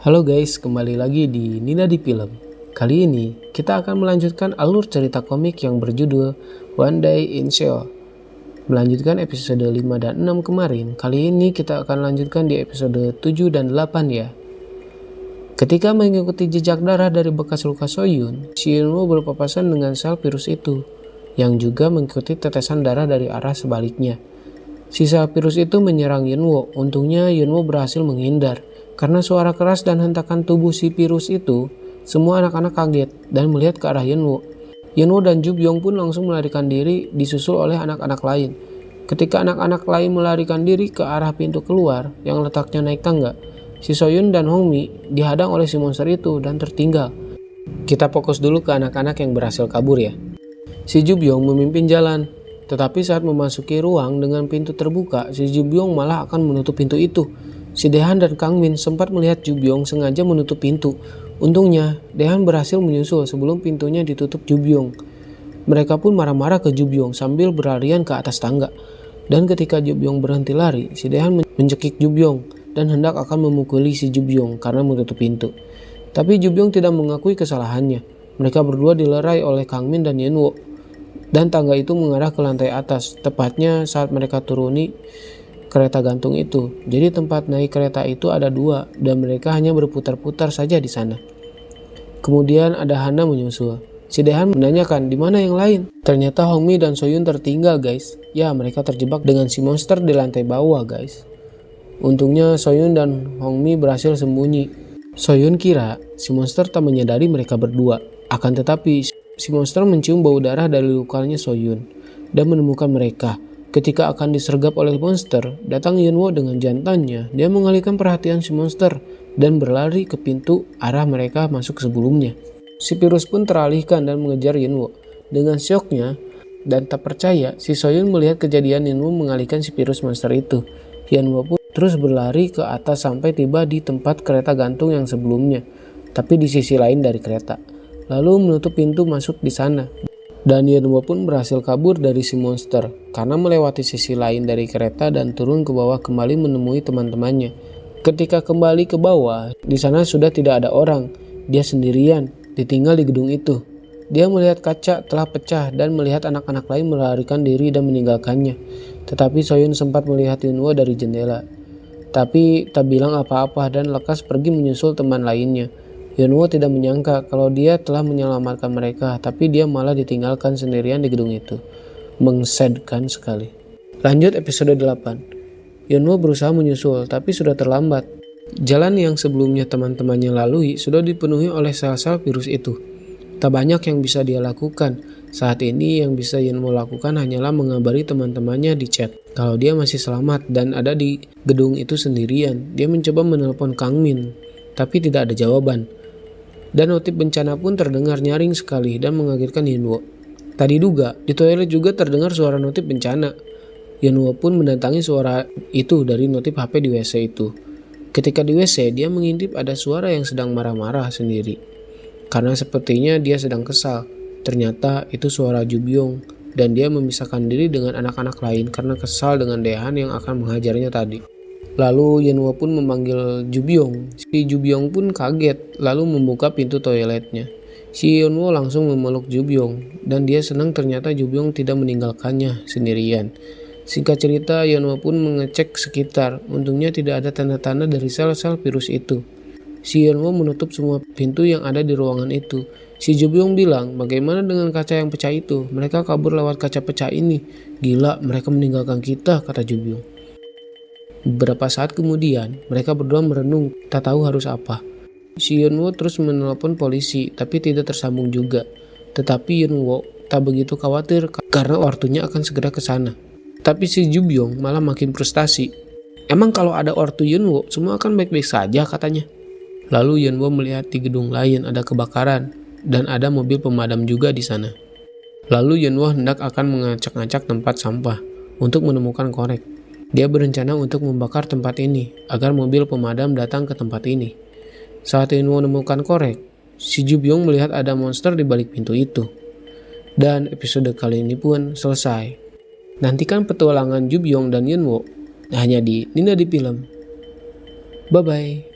Halo guys, kembali lagi di Nina di Film. Kali ini kita akan melanjutkan alur cerita komik yang berjudul One Day in Seoul. Melanjutkan episode 5 dan 6 kemarin, kali ini kita akan lanjutkan di episode 7 dan 8 ya. Ketika mengikuti jejak darah dari bekas luka Soyun, si Yunwoo berpapasan dengan sel virus itu, yang juga mengikuti tetesan darah dari arah sebaliknya. Sisa virus itu menyerang Yunwoo, untungnya Yunwoo berhasil menghindar. Karena suara keras dan hentakan tubuh si virus itu, semua anak-anak kaget dan melihat ke arah Yunwoo. Yunwoo dan Ju Byung pun langsung melarikan diri disusul oleh anak-anak lain. Ketika anak-anak lain melarikan diri ke arah pintu keluar yang letaknya naik tangga, si Soyun dan Hongmi dihadang oleh si monster itu dan tertinggal. Kita fokus dulu ke anak-anak yang berhasil kabur ya. Si Ju Byung memimpin jalan, tetapi saat memasuki ruang dengan pintu terbuka, si Ju Byung malah akan menutup pintu itu. Si Daehan dan Kang Min sempat melihat Ju Byung sengaja menutup pintu. Untungnya, Daehan berhasil menyusul sebelum pintunya ditutup Ju Byung. Mereka pun marah-marah ke Ju Byung sambil berlarian ke atas tangga. Dan ketika Ju Byung berhenti lari, si Daehan mencekik Ju Byung dan hendak akan memukuli si Ju Byung karena menutup pintu. Tapi Ju Byung tidak mengakui kesalahannya. Mereka berdua dilerai oleh Kang Min dan Yunwoo. Dan tangga itu mengarah ke lantai atas, tepatnya saat mereka turuni kereta gantung itu. Jadi tempat naik kereta itu ada dua dan mereka hanya berputar-putar saja di sana. Kemudian ada Hana menyusul. Si Daehan menanyakan di mana yang lain. Ternyata Hongmi dan Soyun tertinggal guys. Ya, mereka terjebak dengan si monster di lantai bawah guys. Untungnya Soyun dan Hongmi berhasil sembunyi. Soyun kira si monster tak menyadari mereka berdua. Akan tetapi si monster mencium bau darah dari lukanya Soyun dan menemukan mereka. Ketika akan disergap oleh monster, datang Yunwoo dengan jantannya. Dia mengalihkan perhatian si monster dan berlari ke pintu arah mereka masuk sebelumnya. Si virus pun teralihkan dan mengejar Yunwoo. Dengan syoknya dan tak percaya, si Soyun melihat kejadian Yunwoo mengalihkan si virus monster itu. Yunwoo pun terus berlari ke atas sampai tiba di tempat kereta gantung yang sebelumnya, tapi di sisi lain dari kereta. Lalu menutup pintu masuk di sana. Dan Yunwoo pun berhasil kabur dari si monster karena melewati sisi lain dari kereta dan turun ke bawah kembali menemui teman-temannya. Ketika kembali ke bawah, di sana sudah tidak ada orang. Dia sendirian, ditinggal di gedung itu. Dia melihat kaca telah pecah dan melihat anak-anak lain melarikan diri dan meninggalkannya. Tetapi Soyun sempat melihat Yunwoo dari jendela. Tapi tak bilang apa-apa dan lekas pergi menyusul teman lainnya. Yunwoo tidak menyangka kalau dia telah menyelamatkan mereka, tapi dia malah ditinggalkan sendirian di gedung itu. Mengsedkan sekali. Lanjut episode 8. Yunwoo berusaha menyusul, tapi sudah terlambat. Jalan yang sebelumnya teman-temannya lalui sudah dipenuhi oleh sel-sel virus itu. Tak banyak yang bisa dia lakukan. Saat ini yang bisa Yunwoo lakukan hanyalah mengabari teman-temannya di chat kalau dia masih selamat dan ada di gedung itu sendirian. Dia mencoba menelpon Kang Min, tapi tidak ada jawaban. Dan notif bencana pun terdengar nyaring sekali dan mengagetkan Yunwoo. Tadi diduga, di toilet juga terdengar suara notif bencana. Yunwoo pun mendatangi suara itu dari notif HP di WC itu. Ketika di WC, dia mengintip ada suara yang sedang marah-marah sendiri. Karena sepertinya dia sedang kesal. Ternyata itu suara Ju Byung dan dia memisahkan diri dengan anak-anak lain karena kesal dengan Daehan yang akan menghajarnya tadi. Lalu Yunwoo pun memanggil Ju Byung. Si Ju Byung pun kaget lalu membuka pintu toiletnya. Si Yunwoo langsung memeluk Ju Byung dan dia senang ternyata Ju Byung tidak meninggalkannya sendirian. Singkat cerita, Yunwoo pun mengecek sekitar. Untungnya tidak ada tanda-tanda dari sel-sel virus itu. Si Yunwoo menutup semua pintu yang ada di ruangan itu. Si Ju Byung bilang, bagaimana dengan kaca yang pecah itu? Mereka kabur lewat kaca pecah ini. Gila, mereka meninggalkan kita, kata Ju Byung. Beberapa saat kemudian, mereka berdua merenung, tak tahu harus apa. Si Yunwoo terus menelpon polisi, tapi tidak tersambung juga. Tetapi Yunwoo tak begitu khawatir karena ortunya akan segera ke sana. Tapi si Ju Byung malah makin frustasi. Emang kalau ada ortu Yunwoo, semua akan baik-baik saja katanya. Lalu Yunwoo melihat di gedung lain ada kebakaran, dan ada mobil pemadam juga di sana. Lalu Yunwoo hendak akan mengacak-ngacak tempat sampah untuk menemukan korek. Dia berencana untuk membakar tempat ini agar mobil pemadam datang ke tempat ini. Saat Yunwoo menemukan korek, si Ju Byung melihat ada monster di balik pintu itu. Dan episode kali ini pun selesai. Nantikan petualangan Ju Byung dan Yunwoo hanya di Nina di Film. Bye bye.